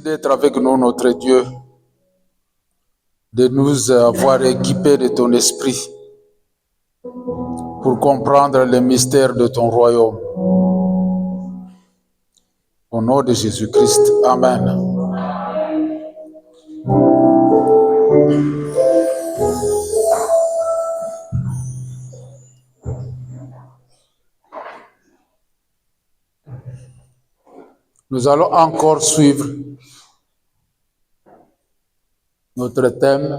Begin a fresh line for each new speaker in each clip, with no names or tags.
d'être avec nous, notre Dieu, de nous avoir équipés de ton esprit pour comprendre les mystères de ton royaume. Au nom de Jésus-Christ, Amen. Nous allons encore suivre notre thème,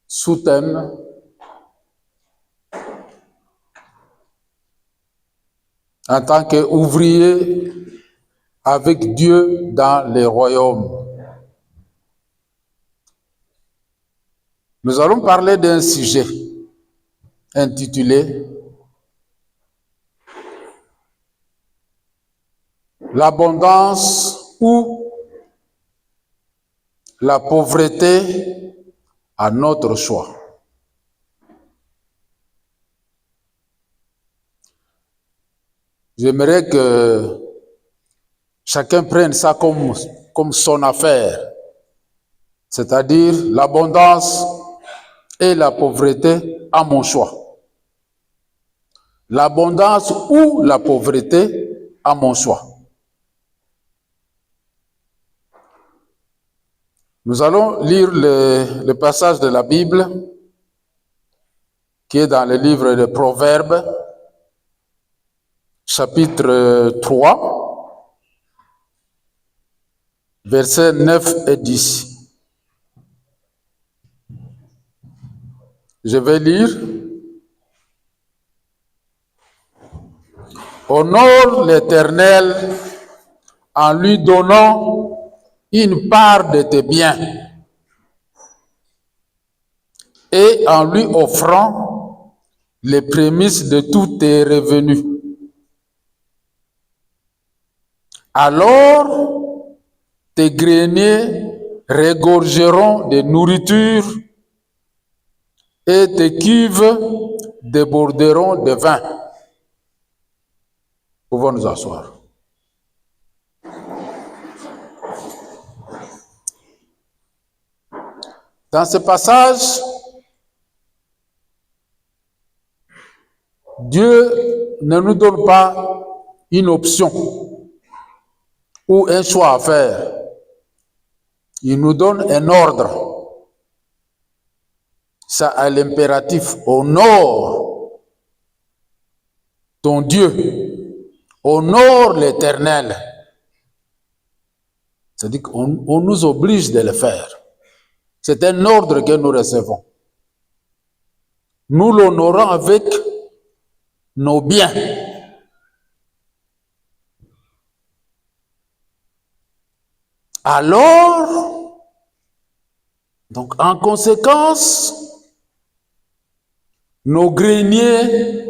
sous-thème, en tant qu'ouvrier avec Dieu dans les royaumes. Nous allons parler d'un sujet intitulé l'abondance ou la pauvreté à notre choix. J'aimerais que chacun prenne ça comme son affaire, c'est-à-dire l'abondance et la pauvreté à mon choix. L'abondance ou la pauvreté à mon choix. Nous allons lire le passage de la Bible qui est dans le livre de Proverbes, chapitre 3, versets 9 et 10. Je vais lire. Honore l'Éternel en lui donnant une part de tes biens et en lui offrant les prémices de tous tes revenus. Alors, tes greniers regorgeront de nourriture et tes cuves déborderont de vin. Pouvons nous asseoir. Dans ce passage, Dieu ne nous donne pas une option ou un choix à faire. Il nous donne un ordre. Ça a l'impératif. Honore ton Dieu. Honore l'Éternel. C'est-à-dire qu'on nous oblige de le faire. C'est un ordre que nous recevons. Nous l'honorons avec nos biens. Alors, donc en conséquence, nos greniers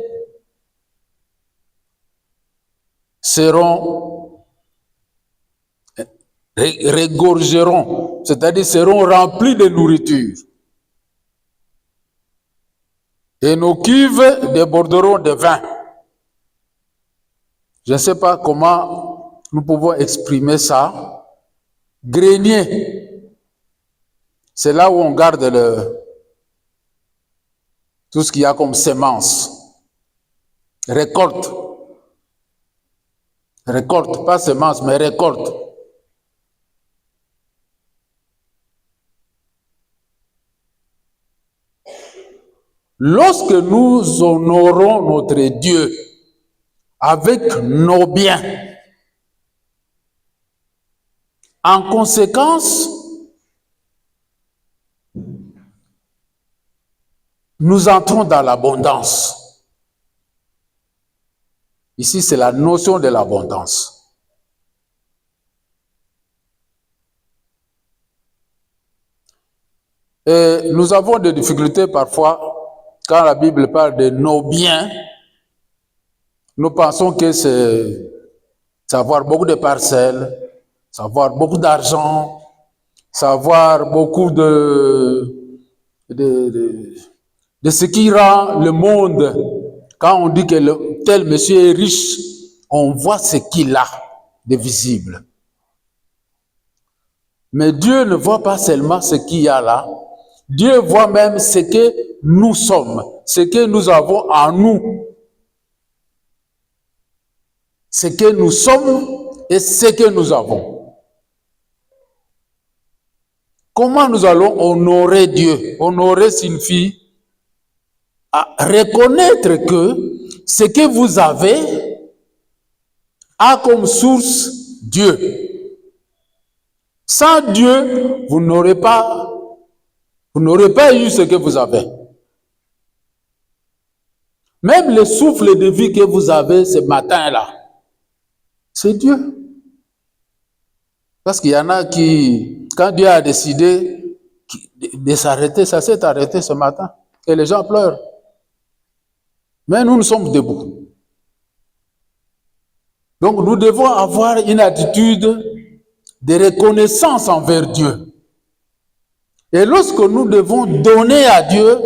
regorgeront, c'est-à-dire seront remplis de nourriture. Et nos cuves déborderont de vin. Je ne sais pas comment nous pouvons exprimer ça. Grenier, c'est là où on garde tout ce qu'il y a comme semence. Récolte. Récolte, pas semence, mais récolte. Lorsque nous honorons notre Dieu avec nos biens, en conséquence, nous entrons dans l'abondance. Ici, c'est la notion de l'abondance. Et nous avons des difficultés parfois. Quand la Bible parle de nos biens, nous pensons que c'est savoir beaucoup de parcelles, savoir beaucoup d'argent, savoir beaucoup de ce qui rend le monde. Quand on dit que tel monsieur est riche, on voit ce qu'il a de visible. Mais Dieu ne voit pas seulement ce qu'il y a là. Dieu voit même ce que nous sommes, ce que nous avons en nous. Ce que nous sommes et ce que nous avons. Comment nous allons honorer Dieu? Honorer signifie à reconnaître que ce que vous avez a comme source Dieu. Sans Dieu, vous n'aurez pas eu ce que vous avez. Même le souffle de vie que vous avez ce matin-là, c'est Dieu. Parce qu'il y en a qui, quand Dieu a décidé de s'arrêter, ça s'est arrêté ce matin. Et les gens pleurent. Mais nous sommes debout. Donc nous devons avoir une attitude de reconnaissance envers Dieu. Et lorsque nous devons donner à Dieu,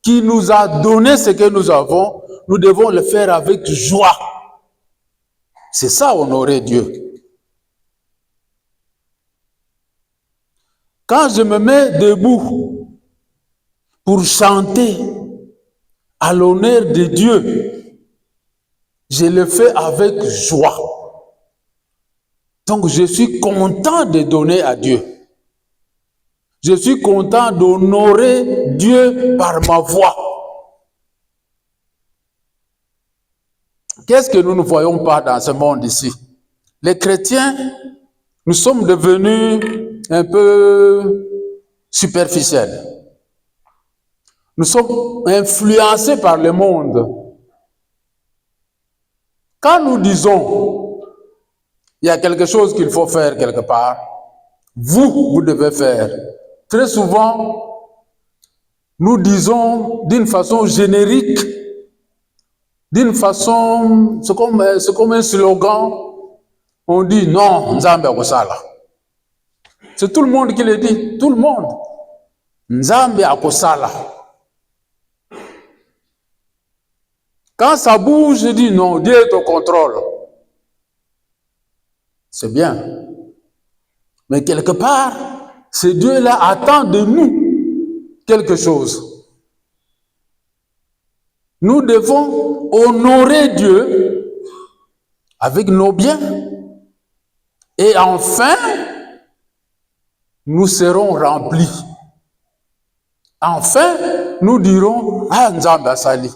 qui nous a donné ce que nous avons, nous devons le faire avec joie. C'est ça, honorer Dieu. Quand je me mets debout pour chanter à l'honneur de Dieu, je le fais avec joie. Donc je suis content de donner à Dieu. Je suis content d'honorer Dieu par ma voix. Qu'est-ce que nous ne voyons pas dans ce monde ici? Les chrétiens, nous sommes devenus un peu superficiels. Nous sommes influencés par le monde. Quand nous disons, il y a quelque chose qu'il faut faire quelque part, vous devez faire. Très souvent, nous disons d'une façon générique, d'une façon, c'est comme un slogan, on dit non, Nzambe akosala. C'est tout le monde qui le dit, tout le monde. Nzambe akosala. Quand ça bouge, je dis non, Dieu est au contrôle. C'est bien. Mais quelque part, ce Dieu-là attend de nous quelque chose. Nous devons honorer Dieu avec nos biens. Et enfin, nous serons remplis. Enfin, nous dirons, ah, Nzambe asali.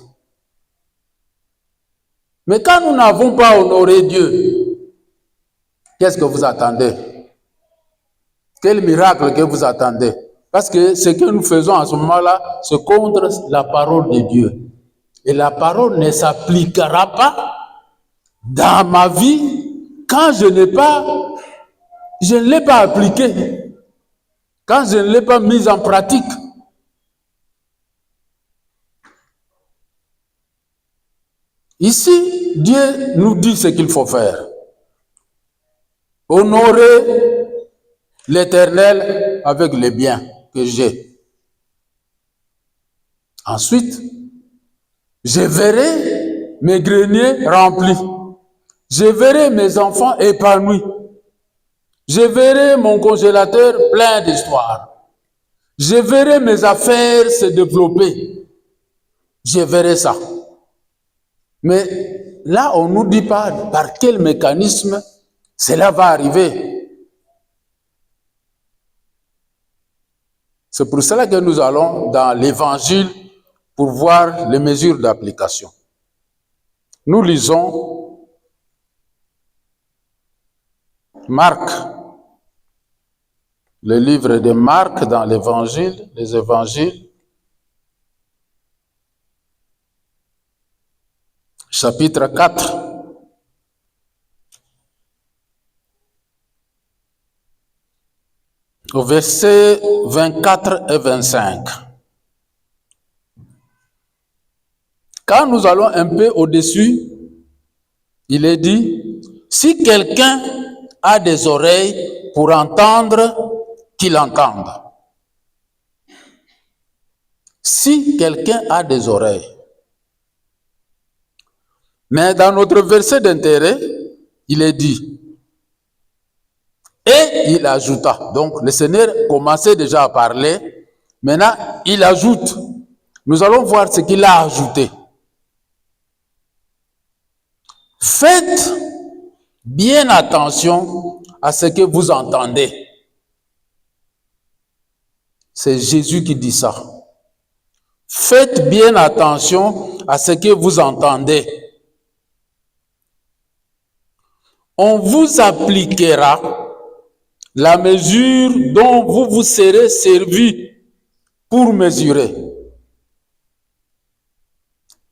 Mais quand nous n'avons pas honoré Dieu, qu'est-ce que vous attendez? Quel miracle que vous attendez? Parce que ce que nous faisons à ce moment-là, c'est contre la parole de Dieu. Et la parole ne s'appliquera pas dans ma vie quand je ne l'ai pas appliquée, quand je ne l'ai pas mise en pratique. Ici, Dieu nous dit ce qu'il faut faire. Honorer l'Éternel avec les biens que j'ai. Ensuite, je verrai mes greniers remplis. Je verrai mes enfants épanouis. Je verrai mon congélateur plein d'histoires. Je verrai mes affaires se développer. Je verrai ça. Mais là, on ne nous dit pas par quel mécanisme cela va arriver. C'est pour cela que nous allons dans l'Évangile pour voir les mesures d'application. Nous lisons Marc, le livre de Marc dans l'Évangile, les Évangiles, chapitre 4. Au verset 24 et 25. Quand nous allons un peu au-dessus, il est dit, si quelqu'un a des oreilles pour entendre, qu'il entende. Si quelqu'un a des oreilles. Mais dans notre verset d'intérêt, il est dit, Et il ajouta. Donc, le Seigneur commençait déjà à parler. Maintenant, il ajoute. Nous allons voir ce qu'il a ajouté. Faites bien attention à ce que vous entendez. C'est Jésus qui dit ça. Faites bien attention à ce que vous entendez. On vous appliquera la mesure dont vous vous serez servi pour mesurer.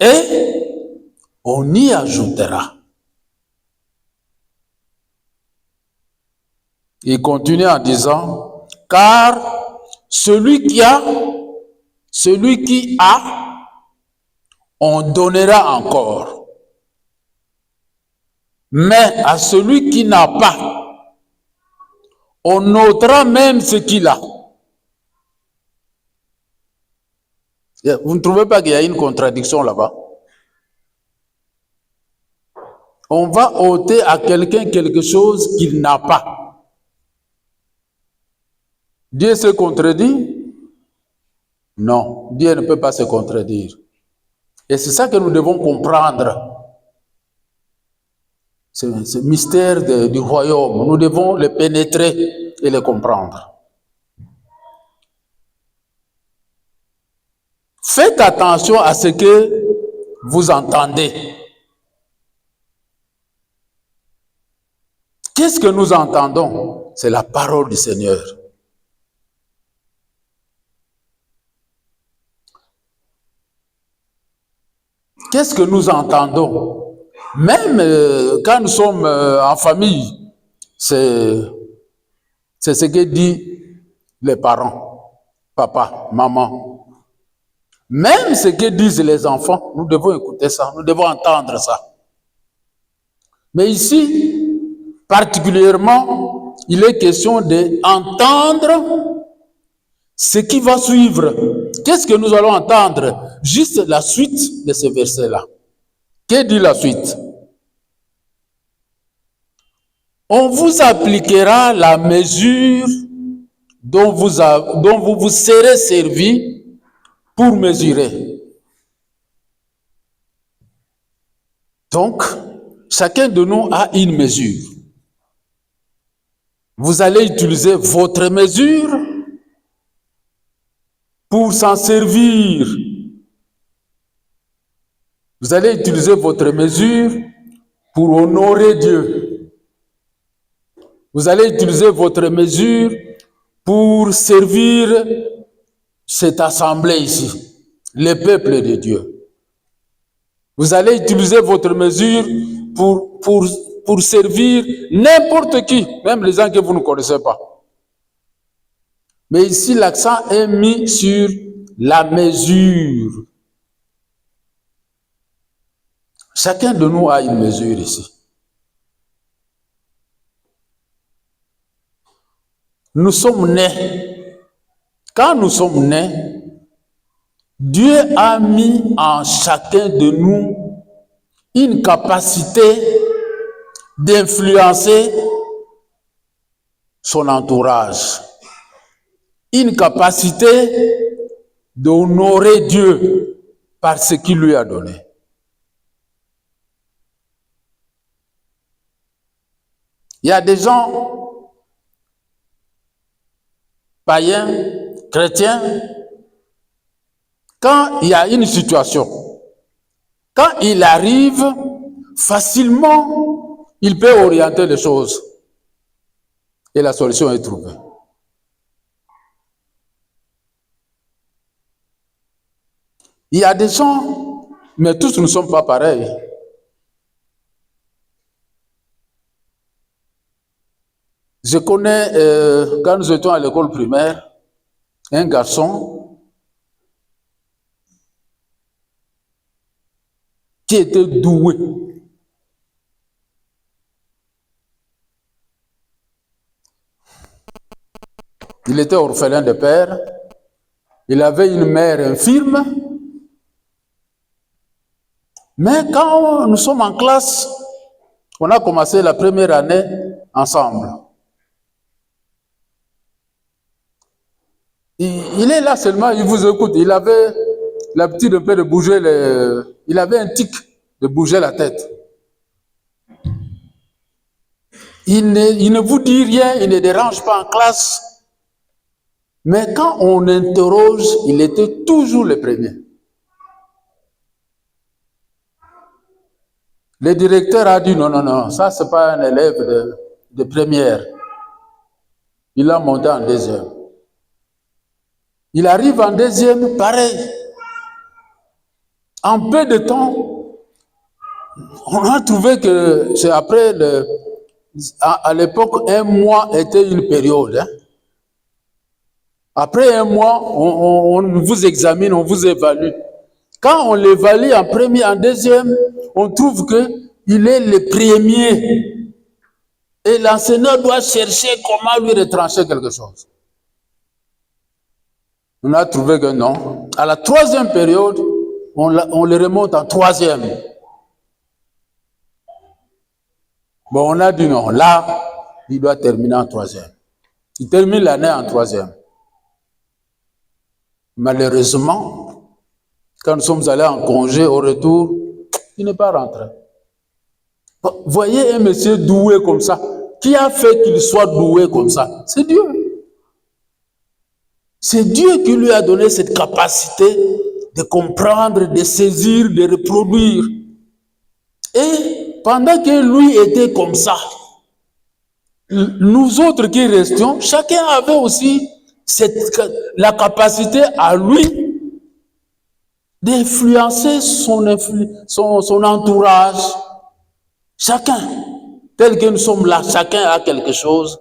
Et on y ajoutera. Il continue en disant, car celui qui a, on donnera encore. Mais à celui qui n'a pas, on notera même ce qu'il a. Vous ne trouvez pas qu'il y a une contradiction là-bas? On va ôter à quelqu'un quelque chose qu'il n'a pas. Dieu se contredit? Non, Dieu ne peut pas se contredire. Et c'est ça que nous devons comprendre. Ce mystère du royaume, nous devons le pénétrer et le comprendre. Faites attention à ce que vous entendez. Qu'est-ce que nous entendons? C'est la parole du Seigneur. Qu'est-ce que nous entendons? Même quand nous sommes en famille, c'est ce que disent les parents, papa, maman. Même ce que disent les enfants, nous devons écouter ça, nous devons entendre ça. Mais ici, particulièrement, il est question d'entendre ce qui va suivre. Qu'est-ce que nous allons entendre? Juste la suite de ce verset-là. Que dit la suite? On vous appliquera la mesure dont vous vous serez servi pour mesurer. Donc, chacun de nous a une mesure. Vous allez utiliser votre mesure pour s'en servir. Vous allez utiliser votre mesure pour honorer Dieu. Vous allez utiliser votre mesure pour servir cette assemblée ici, le peuple de Dieu. Vous allez utiliser votre mesure pour servir n'importe qui, même les gens que vous ne connaissez pas. Mais ici, l'accent est mis sur la mesure. Chacun de nous a une mesure ici. Nous sommes nés. Quand nous sommes nés, Dieu a mis en chacun de nous une capacité d'influencer son entourage, une capacité d'honorer Dieu par ce qu'il lui a donné. Il y a des gens païens, chrétiens, quand il y a une situation, quand il arrive, facilement, il peut orienter les choses et la solution est trouvée. Il y a des gens, mais tous ne sommes pas pareils. Je connais, quand nous étions à l'école primaire, un garçon qui était doué. Il était orphelin de père. Il avait une mère infirme. Mais quand nous sommes en classe, on a commencé la première année ensemble. Il est là seulement, il vous écoute. Il avait l'habitude un peu de bouger il avait un tic de bouger la tête. Il ne vous dit rien, il ne dérange pas en classe. Mais quand on interroge, il était toujours le premier. Le directeur a dit non, ça c'est pas un élève de première. Il a monté en deuxième. Il arrive en deuxième, pareil. En peu de temps, on a trouvé que c'est après à l'époque, un mois était une période. Hein. Après un mois, on vous examine, on vous évalue. Quand on l'évalue en premier, en deuxième, on trouve qu'il est le premier. Et l'enseignant doit chercher comment lui retrancher quelque chose. On a trouvé que non. À la troisième période, on le remonte en troisième. Bon, on a dit non, là, il doit terminer en troisième. Il termine l'année en troisième. Malheureusement, quand nous sommes allés en congé au retour, il n'est pas rentré. Voyez un monsieur doué comme ça. Qui a fait qu'il soit doué comme ça? C'est Dieu. C'est Dieu qui lui a donné cette capacité de comprendre, de saisir, de reproduire. Et pendant que lui était comme ça, nous autres qui restions, chacun avait aussi la capacité à lui d'influencer son entourage. Chacun, tel que nous sommes là, chacun a quelque chose.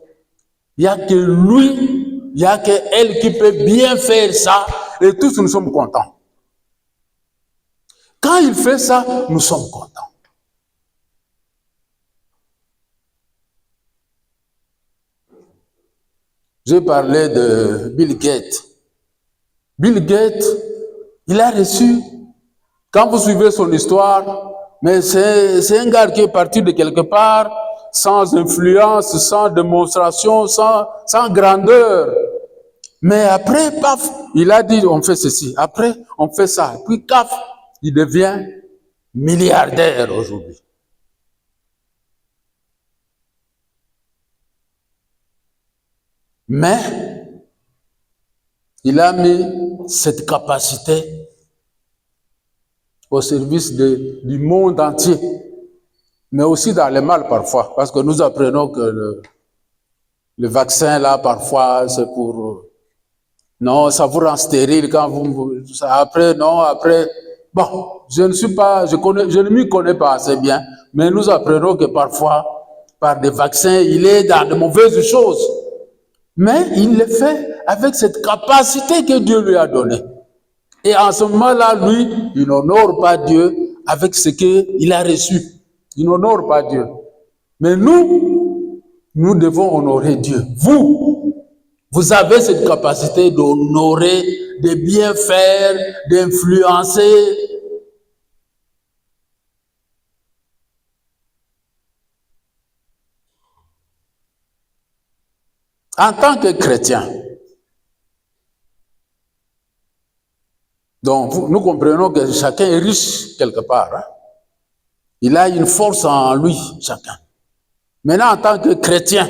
Il n'y a que lui, il n'y a qu'elle qui peut bien faire ça, et tous nous sommes contents. Quand il fait ça, nous sommes contents. J'ai parlé de Bill Gates. Bill Gates, il a reçu, quand vous suivez son histoire, mais c'est un gars qui est parti de quelque part, sans influence, sans démonstration, sans grandeur. Mais après, paf, il a dit, on fait ceci. Après, on fait ça. Puis, paf, il devient milliardaire aujourd'hui. Mais, il a mis cette capacité au service du monde entier, mais aussi dans le mal parfois, parce que nous apprenons que le vaccin là parfois c'est pour non, ça vous rend stérile quand après bon, je ne m'y connais pas assez bien, mais nous apprenons que parfois par des vaccins il est dans de mauvaises choses, mais il le fait avec cette capacité que Dieu lui a donnée. Et en ce moment-là, lui, il n'honore pas Dieu avec ce qu'il a reçu. Il n'honore pas Dieu. Mais nous devons honorer Dieu. Vous avez cette capacité d'honorer, de bien faire, d'influencer. En tant que chrétien, donc nous comprenons que chacun est riche quelque part. Hein? Il a une force en lui, chacun. Maintenant, en tant que chrétien,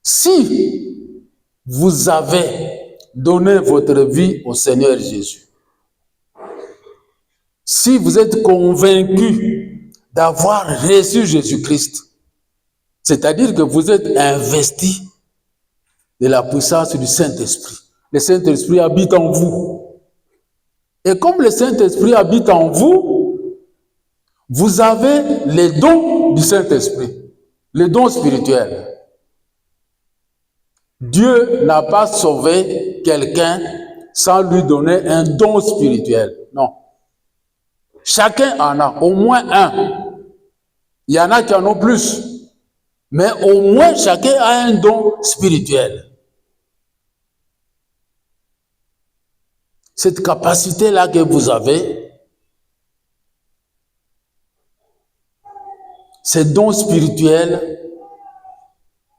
si vous avez donné votre vie au Seigneur Jésus, si vous êtes convaincu d'avoir reçu Jésus-Christ, c'est-à-dire que vous êtes investi de la puissance du Saint-Esprit. Le Saint-Esprit habite en vous. Et comme le Saint-Esprit habite en vous, vous avez les dons du Saint-Esprit, les dons spirituels. Dieu n'a pas sauvé quelqu'un sans lui donner un don spirituel. Non. Chacun en a au moins un. Il y en a qui en ont plus. Mais au moins chacun a un don spirituel. Cette capacité-là que vous avez, ces dons spirituels,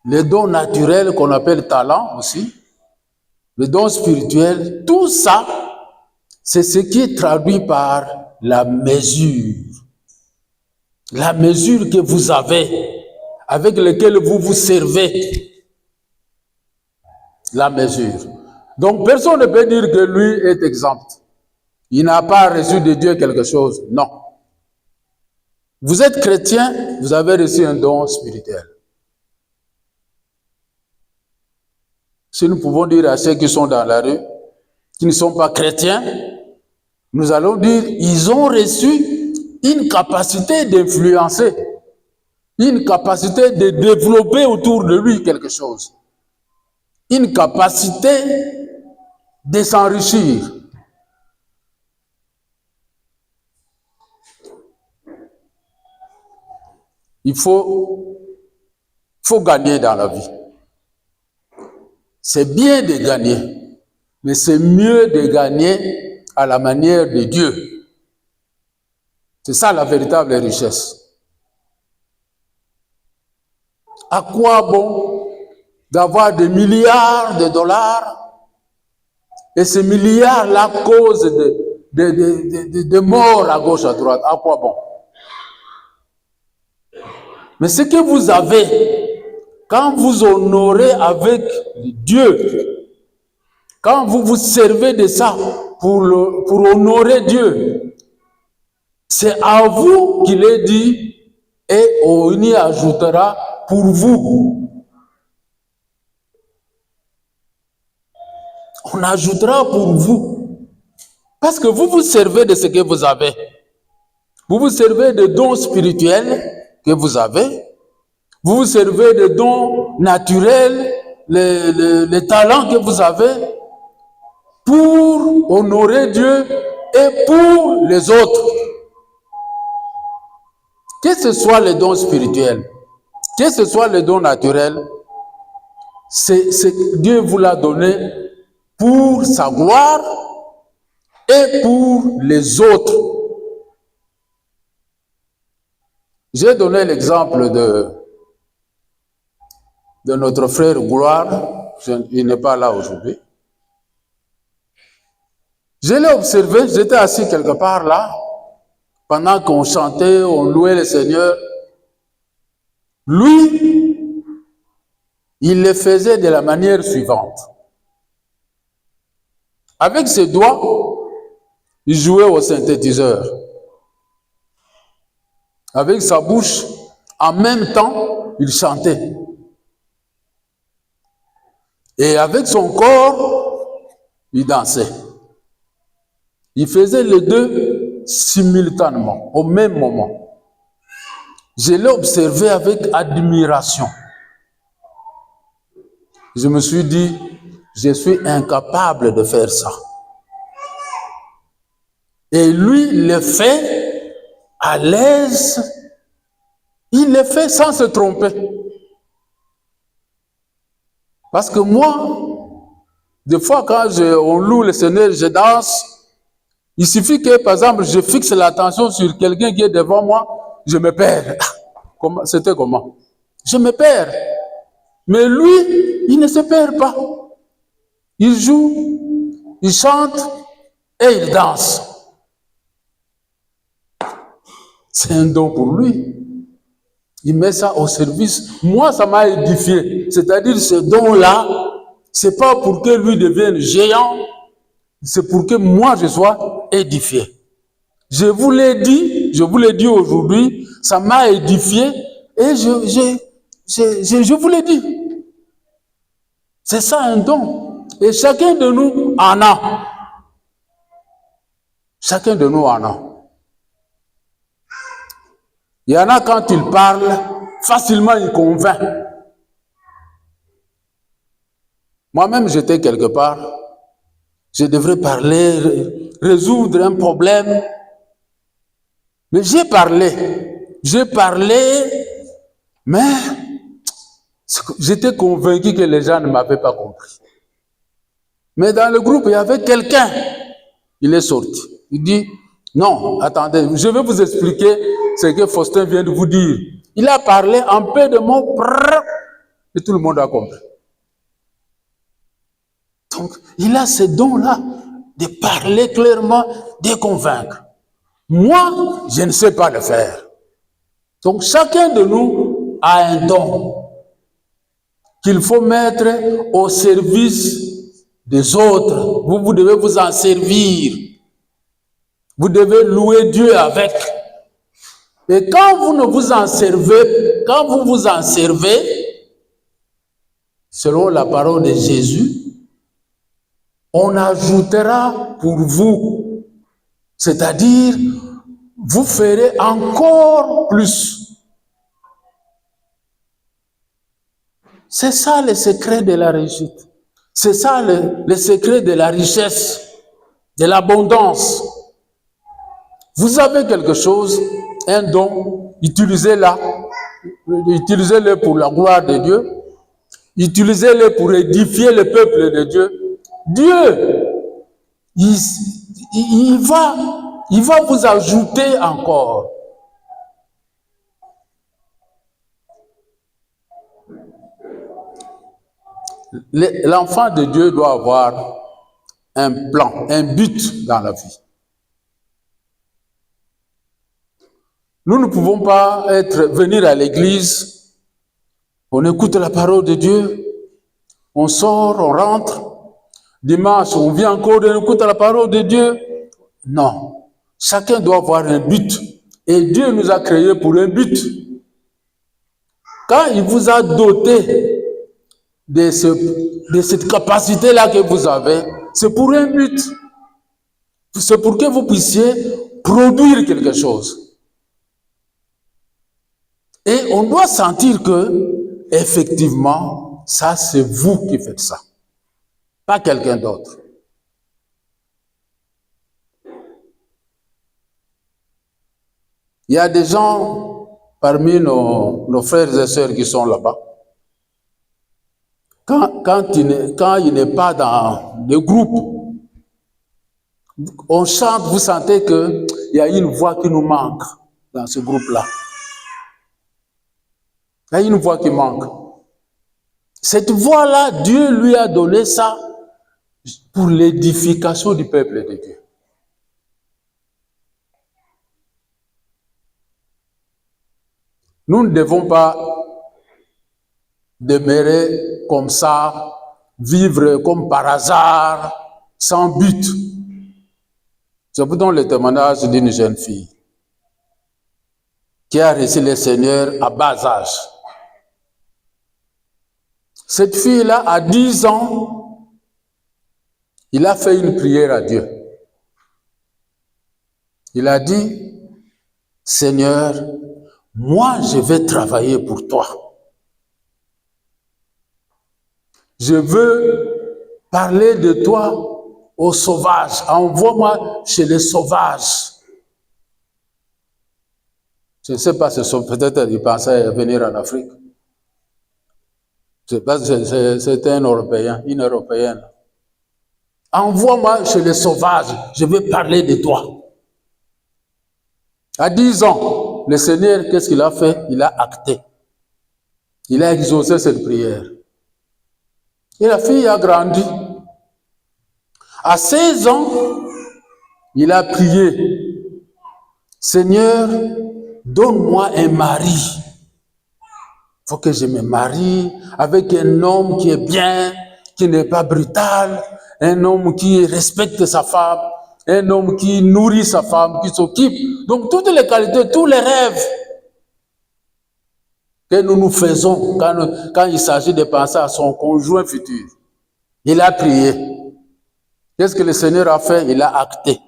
les dons naturels qu'on appelle talent aussi, le don spirituel, tout ça, c'est ce qui est traduit par la mesure. La mesure que vous avez, avec laquelle vous vous servez. La mesure. Donc personne ne peut dire que lui est exempt. Il n'a pas reçu de Dieu quelque chose. Non. Vous êtes chrétien, vous avez reçu un don spirituel. Si nous pouvons dire à ceux qui sont dans la rue, qui ne sont pas chrétiens, nous allons dire, ils ont reçu une capacité d'influencer, une capacité de développer autour de lui quelque chose, une capacité de s'enrichir. Il faut gagner dans la vie. C'est bien de gagner, mais c'est mieux de gagner à la manière de Dieu. C'est ça la véritable richesse. À quoi bon d'avoir des milliards de dollars et ces milliards-là causent de morts à gauche, à droite? À quoi bon? Mais ce que vous avez, quand vous honorez avec Dieu, quand vous vous servez de ça pour honorer Dieu, c'est à vous qu'il est dit, et on y ajoutera pour vous. On ajoutera pour vous. Parce que vous vous servez de ce que vous avez. Vous vous servez de dons spirituels que vous avez. Vous vous servez de dons naturels, les talents que vous avez pour honorer Dieu et pour les autres. Que ce soit les dons spirituels, que ce soit les dons naturels, Dieu vous l'a donné pour sa gloire et pour les autres. J'ai donné l'exemple de notre frère Gloire, il n'est pas là aujourd'hui. Je l'ai observé, j'étais assis quelque part là, pendant qu'on chantait, on louait le Seigneur. Lui, il le faisait de la manière suivante. Avec ses doigts, il jouait au synthétiseur. Avec sa bouche, en même temps, il chantait. Et avec son corps, il dansait. Il faisait les deux simultanément, au même moment. Je l'ai observé avec admiration. Je me suis dit, je suis incapable de faire ça. Et lui, il le fait à l'aise. Il le fait sans se tromper. Parce que moi, des fois quand on loue le Seigneur, je danse. Il suffit que, par exemple, je fixe l'attention sur quelqu'un qui est devant moi, je me perds. C'était comment? Je me perds. Mais lui, il ne se perd pas. Il joue, il chante et il danse. C'est un don pour lui. Il met ça au service. Moi, ça m'a édifié. C'est-à-dire, ce don-là, c'est pas pour que lui devienne géant, c'est pour que moi, je sois édifié. Je vous l'ai dit aujourd'hui, ça m'a édifié et je vous l'ai dit. C'est ça un don. Et chacun de nous en a. Chacun de nous en a. Il y en a quand il parle, facilement il convainc. Moi-même, j'étais quelque part. Je devrais parler, résoudre un problème. Mais j'ai parlé, mais j'étais convaincu que les gens ne m'avaient pas compris. Mais dans le groupe, il y avait quelqu'un. Il est sorti. Il dit, non, attendez, je vais vous expliquer ce que Faustin vient de vous dire. Il a parlé en peu de mots, et tout le monde a compris. Donc, il a ce don-là de parler clairement, de convaincre. Moi, je ne sais pas le faire. Donc, chacun de nous a un don qu'il faut mettre au service des autres. Vous devez vous en servir. Vous devez louer Dieu avec. Et quand vous ne vous en servez, quand vous vous en servez, selon la parole de Jésus, on ajoutera pour vous. C'est-à-dire, vous ferez encore plus. C'est ça le secret de la réussite. C'est ça le secret de la richesse, de l'abondance. Vous avez quelque chose, un don, utilisez-le pour la gloire de Dieu, utilisez-le pour édifier le peuple de Dieu. Dieu, il va vous ajouter encore. L'enfant de Dieu doit avoir un plan, un but dans la vie. Nous ne pouvons pas venir à l'église, on écoute la parole de Dieu, on sort, on rentre, dimanche, on vient encore, on écoute la parole de Dieu. Non, chacun doit avoir un but. Et Dieu nous a créés pour un but. Quand il vous a doté de cette capacité-là que vous avez, c'est pour un but. C'est pour que vous puissiez produire quelque chose. Et on doit sentir que, effectivement, ça c'est vous qui faites ça, pas quelqu'un d'autre. Il y a des gens parmi nos frères et sœurs qui sont là-bas. Quand il n'est pas dans le groupe, on chante, vous sentez qu'il y a une voix qui nous manque dans ce groupe-là. Il y a une voix qui manque. Cette voix-là, Dieu lui a donné ça pour l'édification du peuple de Dieu. Nous ne devons pas demeurer comme ça, vivre comme par hasard, sans but. Je vous donne le témoignage d'une jeune fille qui a reçu le Seigneur à bas âge. Cette fille-là, à 10 ans, il a fait une prière à Dieu. Il a dit, Seigneur, moi je vais travailler pour toi. Je veux parler de toi aux sauvages. Envoie-moi chez les sauvages. Je ne sais pas si peut-être il pensait venir en Afrique. Je ne sais pas si c'était un Européen, une Européenne. Envoie-moi chez les sauvages, je vais parler de toi. À 10 ans, le Seigneur, qu'est-ce qu'il a fait? Il a acté. Il a exaucé cette prière. Et la fille a grandi. À 16 ans, il a prié. Seigneur, donne-moi un mari. Il faut que je me marie avec un homme qui est bien, qui n'est pas brutal, un homme qui respecte sa femme, un homme qui nourrit sa femme, qui s'occupe. Donc toutes les qualités, tous les rêves que nous faisons quand il s'agit de penser à son conjoint futur. Il a prié. Qu'est-ce que le Seigneur a fait? Il a acté.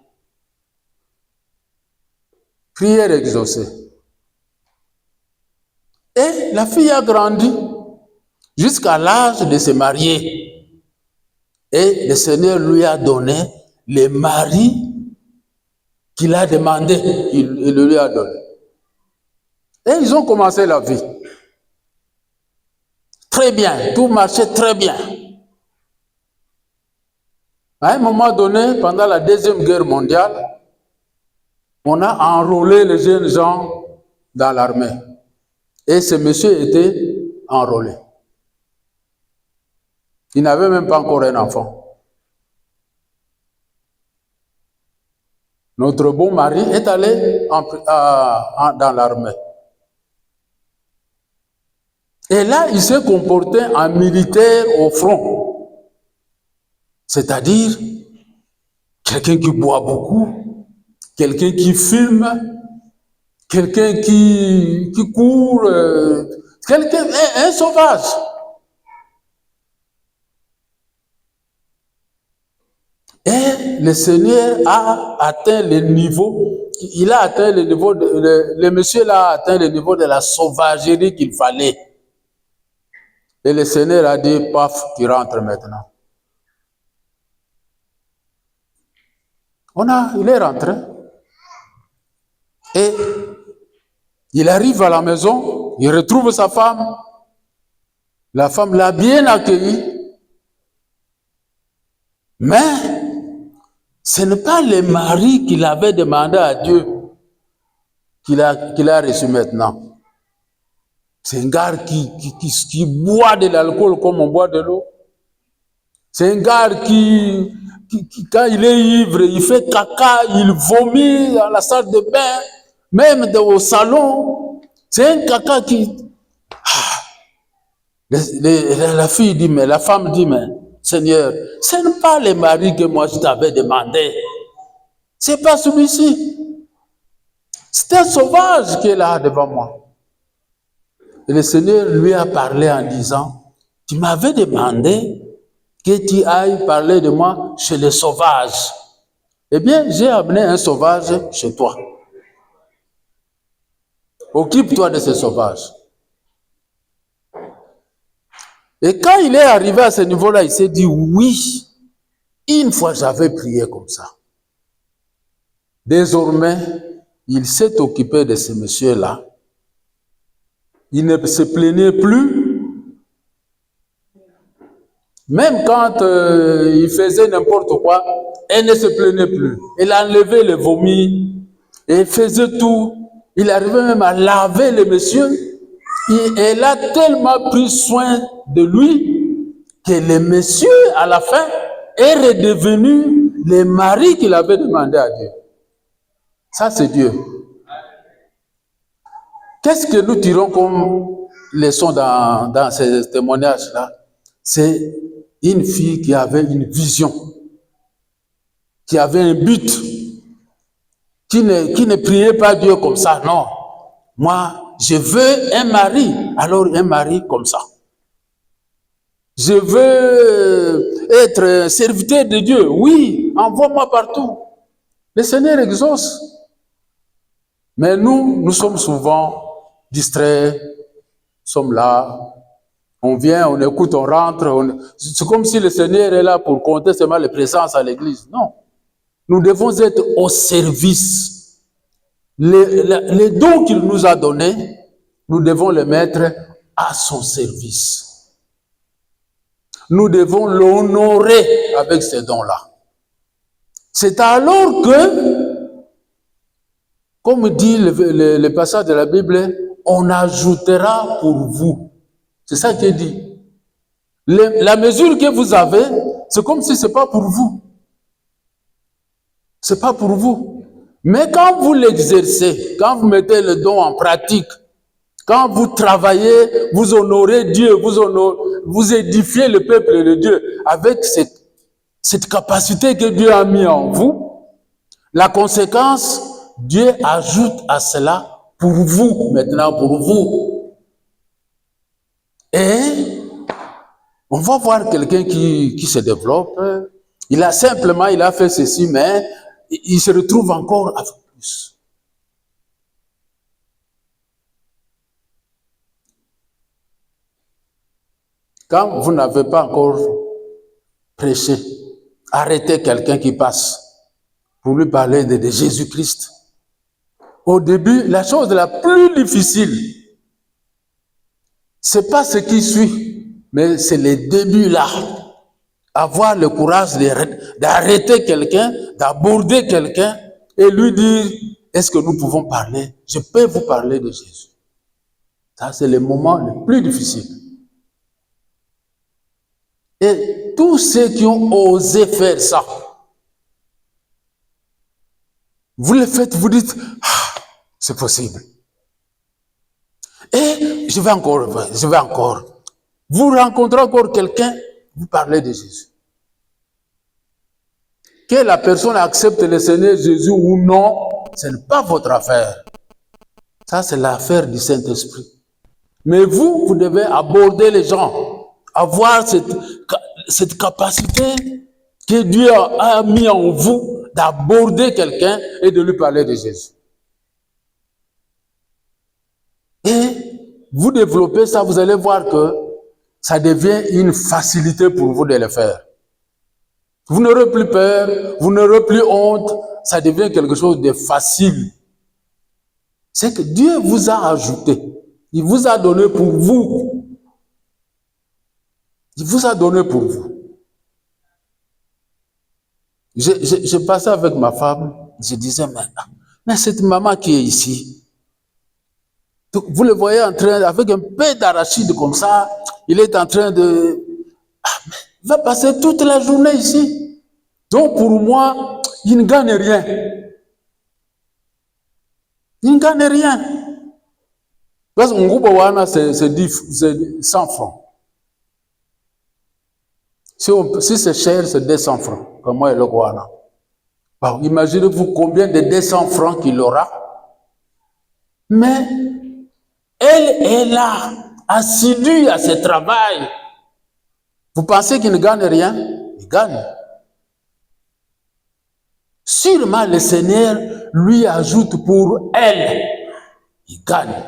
Prière exaucée. Et la fille a grandi jusqu'à l'âge de se marier. Et le Seigneur lui a donné le mari qu'il a demandé. Il le lui a donné. Et ils ont commencé la vie. Très bien, tout marchait très bien. À un moment donné, pendant la Deuxième Guerre mondiale, on a enrôlé les jeunes gens dans l'armée. Et ce monsieur était enrôlé. Il n'avait même pas encore un enfant. Notre bon mari est allé dans l'armée. Et là, il s'est comporté en militaire au front. C'est-à-dire, quelqu'un qui boit beaucoup, quelqu'un qui fume, quelqu'un qui court, un sauvage. Et le Seigneur a atteint le niveau, le monsieur là a atteint le niveau de la sauvagerie qu'il fallait. Et le Seigneur a dit, paf, tu rentres maintenant. Il est rentré. Et il arrive à la maison, il retrouve sa femme. La femme l'a bien accueilli. Mais ce n'est pas le mari qu'il avait demandé à Dieu qu'il a reçu maintenant. C'est un gars qui boit de l'alcool comme on boit de l'eau. C'est un gars qui, quand il est ivre, il fait caca, il vomit dans la salle de bain, même au salon. C'est un caca qui... La fille dit, mais la femme dit, mais Seigneur, ce n'est pas le mari que moi je t'avais demandé. C'est pas celui-ci. C'est un sauvage qui est là devant moi. Et le Seigneur lui a parlé en disant, tu m'avais demandé que tu ailles parler de moi chez les sauvages. Eh bien, j'ai amené un sauvage chez toi. Occupe-toi de ces sauvages. Et quand il est arrivé à ce niveau-là, il s'est dit, oui, une fois j'avais prié comme ça. Désormais, il s'est occupé de ce monsieur-là. Il ne se plaignait plus. Même quand il faisait n'importe quoi, elle ne se plaignait plus. Elle enlevait le vomi et faisait tout. Il arrivait même à laver le monsieur. Et elle a tellement pris soin de lui que le monsieur, à la fin, est redevenu le mari qu'il avait demandé à Dieu. Ça, c'est Dieu. Qu'est-ce que nous tirons comme leçon dans ces témoignages-là? C'est une fille qui avait une vision, qui avait un but, qui ne priait pas Dieu comme ça. Non, moi, je veux un mari, alors un mari comme ça. Je veux être serviteur de Dieu. Oui, envoie-moi partout. Le Seigneur exauce. Mais nous sommes souvent distraits, sommes là, on vient, on écoute, on rentre. C'est comme si le Seigneur est là pour compter seulement les présences à l'église. Non. Nous devons être au service. Les dons qu'il nous a donnés, nous devons les mettre à son service. Nous devons l'honorer avec ces dons-là. C'est alors que, comme dit le passage de la Bible, on ajoutera pour vous. C'est ça qui est dit. La mesure que vous avez, c'est comme si ce n'est pas pour vous. Ce n'est pas pour vous. Mais quand vous l'exercez, quand vous mettez le don en pratique, quand vous travaillez, vous honorez Dieu, vous édifiez le peuple de Dieu avec cette capacité que Dieu a mis en vous, la conséquence, Dieu ajoute à cela pour vous, maintenant pour vous. Et on va voir quelqu'un qui se développe, il a fait ceci, mais il se retrouve encore avec plus. Quand vous n'avez pas encore prêché, arrêtez quelqu'un qui passe pour lui parler de Jésus-Christ. Au début, la chose la plus difficile, c'est pas ce qui suit, mais c'est le début là. Avoir le courage d'arrêter quelqu'un, d'aborder quelqu'un et lui dire, est-ce que nous pouvons parler? Je peux vous parler de Jésus. Ça, c'est le moment le plus difficile. Et tous ceux qui ont osé faire ça, Vous le faites, vous dites, ah, c'est possible. Et je vais encore. Vous rencontrez encore quelqu'un, vous parlez de Jésus. Que la personne accepte le Seigneur Jésus ou non, ce n'est pas votre affaire. Ça, c'est l'affaire du Saint-Esprit. Mais vous devez aborder les gens, avoir cette capacité que Dieu a mis en vous d'aborder quelqu'un et de lui parler de Jésus. Et vous développez ça, vous allez voir que ça devient une facilité pour vous de le faire. Vous n'aurez plus peur, vous n'aurez plus honte, ça devient quelque chose de facile. C'est que Dieu vous a ajouté. Il vous a donné pour vous. Il vous a donné pour vous. Je passais avec ma femme, je disais, mais cette maman qui est ici, vous le voyez en train, avec un peu d'arachide comme ça, il est en train de... il va passer toute la journée ici. Donc pour moi, il ne gagne rien. Il ne gagne rien. Parce qu'un groupe wana c'est 100 francs. Si c'est cher, c'est 200 francs. Comment est le wana? Bon, imaginez-vous combien de 200 francs qu'il aura. Mais elle est là, assidue à ce travail. Vous pensez qu'il ne gagne rien? Il gagne. Sûrement le Seigneur lui ajoute pour elle. Il gagne.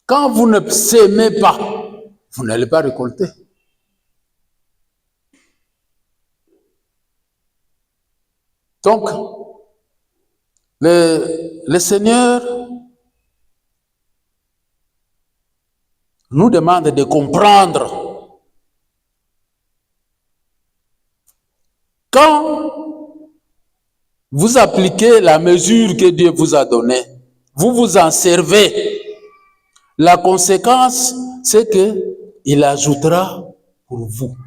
Quand vous ne s'aimez pas, vous n'allez pas récolter. Donc, le Seigneur nous demande de comprendre. Quand vous appliquez la mesure que Dieu vous a donnée, vous vous en servez. La conséquence, c'est qu'il ajoutera pour vous.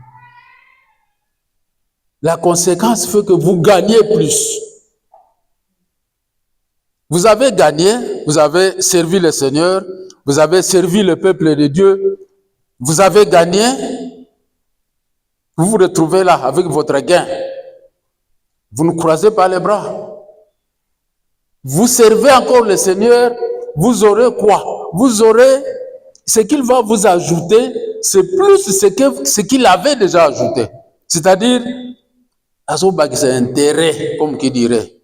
La conséquence fait que vous gagnez plus. Vous avez gagné, vous avez servi le Seigneur, vous avez servi le peuple de Dieu, vous avez gagné, vous vous retrouvez là avec votre gain. Vous ne croisez pas les bras. Vous servez encore le Seigneur, vous aurez quoi? Vous aurez ce qu'il va vous ajouter, c'est plus ce qu'il avait déjà ajouté. C'est-à-dire, c'est intérêt, comme qui dirait.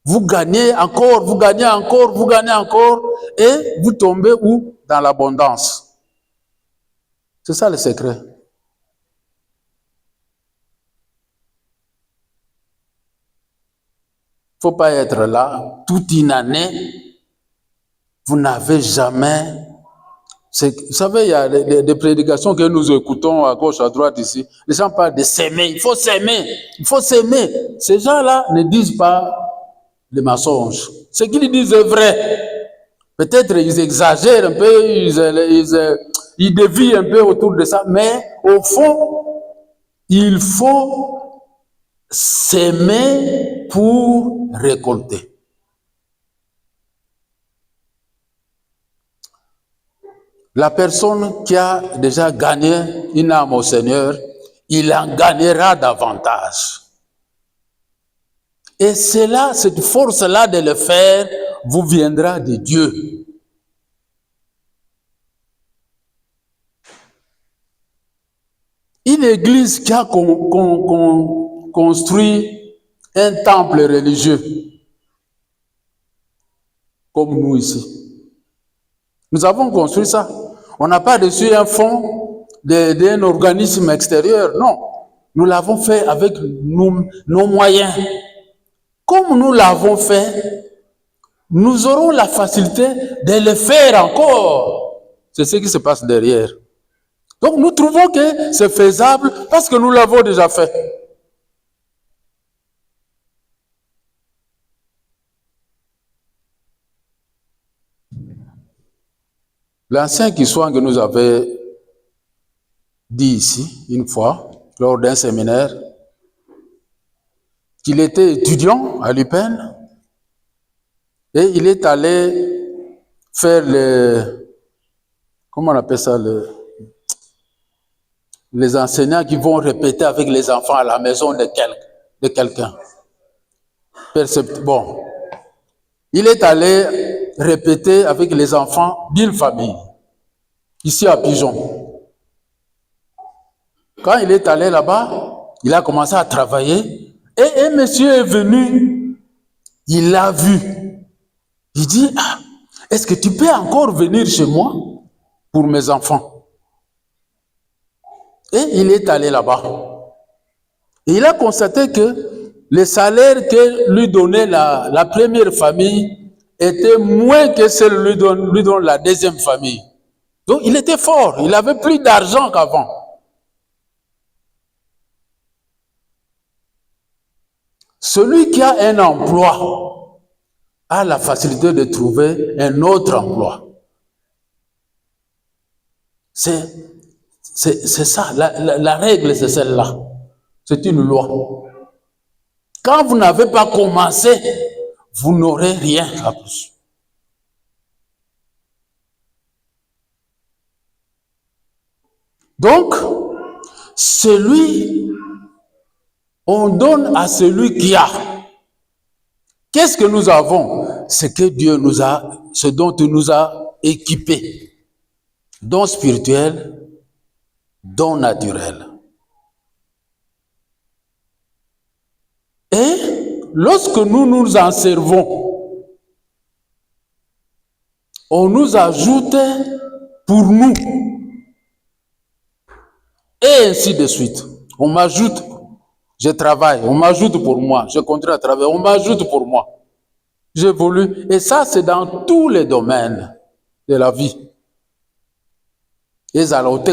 Vous gagnez encore, vous gagnez encore, vous gagnez encore, et vous tombez où? Dans l'abondance. C'est ça le secret. Il ne faut pas être là toute une année. Vous n'avez jamais... Vous savez, il y a des prédications que nous écoutons à gauche, à droite ici. Les gens parlent de s'aimer. Il faut s'aimer. Il faut s'aimer. Ces gens-là ne disent pas les mensonges. Ce qu'ils disent est vrai. Peut-être ils exagèrent un peu, ils dévient un peu autour de ça. Mais au fond, il faut s'aimer pour récolter. La personne qui a déjà gagné une âme au Seigneur, il en gagnera davantage. Et cela, cette force-là de le faire, vous viendra de Dieu. Une église qui a construit un temple religieux, comme nous ici. Nous avons construit ça. On n'a pas reçu un fonds d'un organisme extérieur. Non. Nous l'avons fait avec nos moyens. Comme nous l'avons fait, nous aurons la facilité de le faire encore. C'est ce qui se passe derrière. Donc nous trouvons que c'est faisable parce que nous l'avons déjà fait. L'ancien Kiswang nous avait dit ici, une fois, lors d'un séminaire, qu'il était étudiant à l'UPenn et il est allé faire comment on appelle ça, les enseignants qui vont répéter avec les enfants à la maison de quelqu'un. Bon, il est allé répéter avec les enfants d'une famille, ici à Pigeon. Quand il est allé là-bas, il a commencé à travailler et un monsieur est venu, il l'a vu. Il dit, ah, est-ce que tu peux encore venir chez moi pour mes enfants? Et il est allé là-bas. Et il a constaté que le salaire que lui donnait la première famille était moins que celle que lui donne la deuxième famille. Donc il était fort, il avait plus d'argent qu'avant. Celui qui a un emploi a la facilité de trouver un autre emploi. C'est ça, la règle c'est celle-là. C'est une loi. Quand vous n'avez pas commencé, vous n'aurez rien à plus. Donc, on donne à celui qui a. Qu'est-ce que nous avons? C'est que Dieu nous a, ce dont il nous a équipés. Don spirituel, don naturel. Et lorsque nous nous en servons, on nous ajoute pour nous. Et ainsi de suite. On m'ajoute, je travaille, on m'ajoute pour moi, je continue à travailler, on m'ajoute pour moi. J'évolue. Et ça, c'est dans tous les domaines de la vie. Tu travailles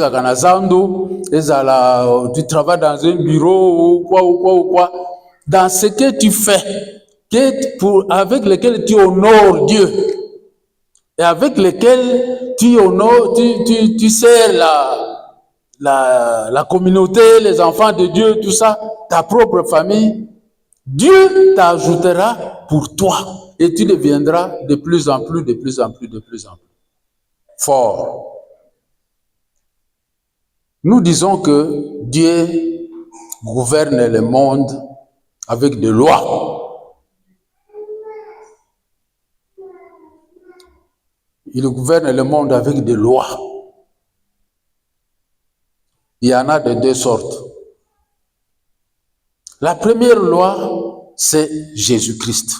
dans un bureau ou quoi. Dans ce que tu fais, avec lequel tu honores Dieu et avec lequel tu honores, tu sers la communauté, les enfants de Dieu, tout ça, ta propre famille, Dieu t'ajoutera pour toi et tu deviendras de plus en plus fort. Nous disons que Dieu gouverne le monde avec des lois. Il gouverne le monde avec des lois. Il y en a de deux sortes. La première loi, c'est Jésus-Christ.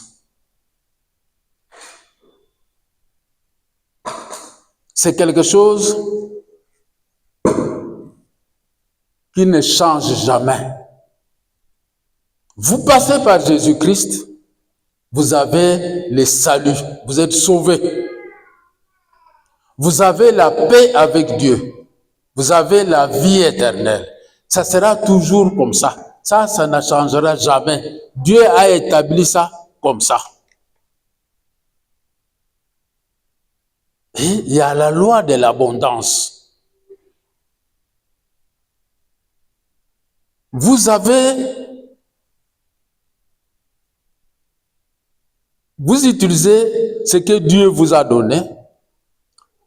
C'est quelque chose qui ne change jamais. Vous passez par Jésus-Christ, vous avez le salut, vous êtes sauvés. Vous avez la paix avec Dieu. Vous avez la vie éternelle. Ça sera toujours comme ça. Ça ne changera jamais. Dieu a établi ça comme ça. Et il y a la loi de l'abondance. Vous utilisez ce que Dieu vous a donné,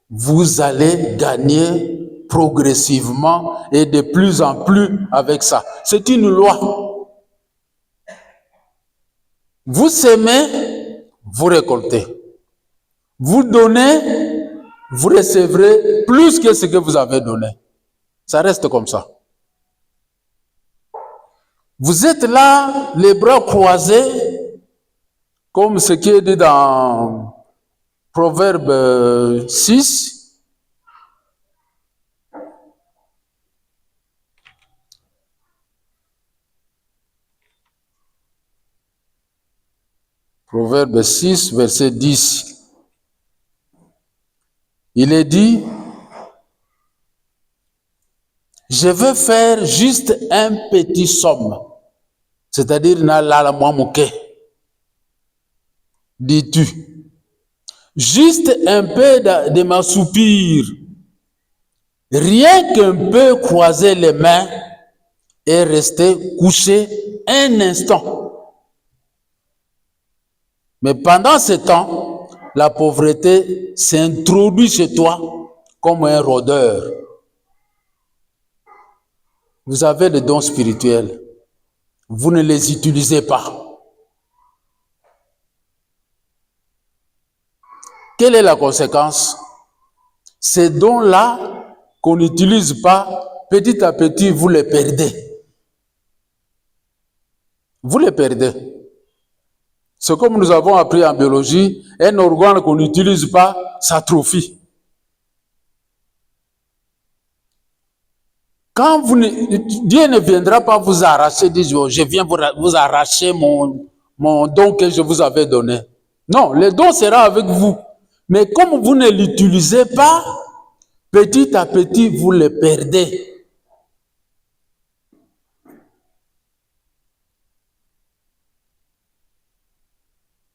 vous allez gagner progressivement et de plus en plus avec ça. C'est une loi. Vous semez, vous récoltez. Vous donnez, vous recevrez plus que ce que vous avez donné. Ça reste comme ça. Vous êtes là, les bras croisés, comme ce qui est dit dans Proverbe 6. Proverbe 6, verset 10. Il est dit, je veux faire juste un petit somme, c'est-à-dire dis-tu, juste un peu de ma soupir, rien qu'un peu croiser les mains et rester couché un instant. Mais pendant ce temps, la pauvreté s'introduit chez toi comme un rôdeur. Vous avez des dons spirituels. Vous ne les utilisez pas. Quelle est la conséquence? Ces dons-là qu'on n'utilise pas, petit à petit, vous les perdez. Vous les perdez. C'est comme nous avons appris en biologie, un organe qu'on n'utilise pas s'atrophie. Quand Dieu ne viendra pas vous arracher, dit je viens vous arracher mon don que je vous avais donné. Non, le don sera avec vous. Mais comme vous ne l'utilisez pas, petit à petit, vous le perdez.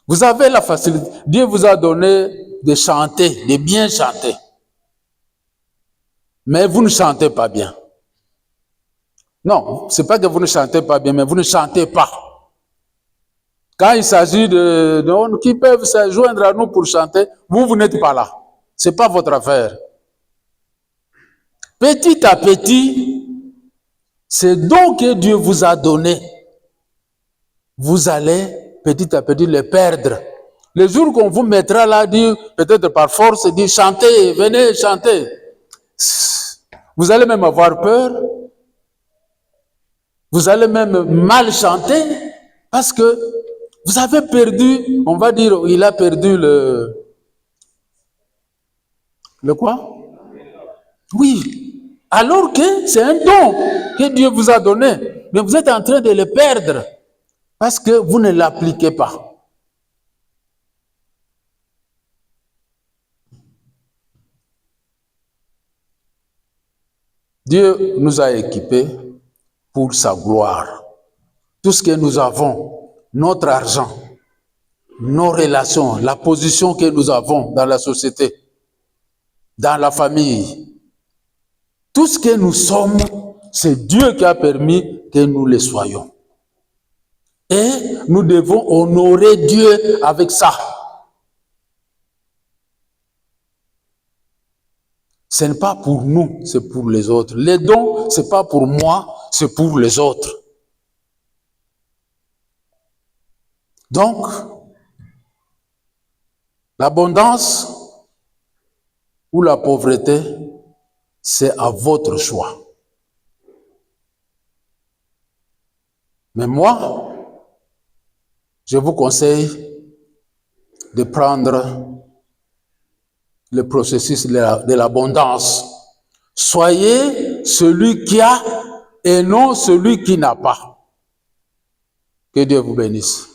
Vous avez la facilité. Dieu vous a donné de chanter, de bien chanter. Mais vous ne chantez pas bien. Non, ce n'est pas que vous ne chantez pas bien, mais vous ne chantez pas. Quand il s'agit de qui peuvent se joindre à nous pour chanter, vous n'êtes pas là. Ce n'est pas votre affaire. Petit à petit, ces dons que Dieu vous a donnés, vous allez petit à petit les perdre. Le jour qu'on vous mettra là, dire peut-être par force, dire chantez, venez chanter. Vous allez même avoir peur. Vous allez même mal chanter parce que vous avez perdu, on va dire, il a perdu le quoi? Oui. Alors que c'est un don que Dieu vous a donné. Mais vous êtes en train de le perdre parce que vous ne l'appliquez pas. Dieu nous a équipés pour sa gloire. Tout ce que nous avons, notre argent, nos relations, la position que nous avons dans la société, dans la famille, tout ce que nous sommes, c'est Dieu qui a permis que nous le soyons. Et nous devons honorer Dieu avec ça. Ce n'est pas pour nous, c'est pour les autres. Les dons, ce n'est pas pour moi, c'est pour les autres. Donc, l'abondance ou la pauvreté, c'est à votre choix. Mais moi, je vous conseille de prendre le processus de l'abondance. Soyez celui qui a et non celui qui n'a pas. Que Dieu vous bénisse.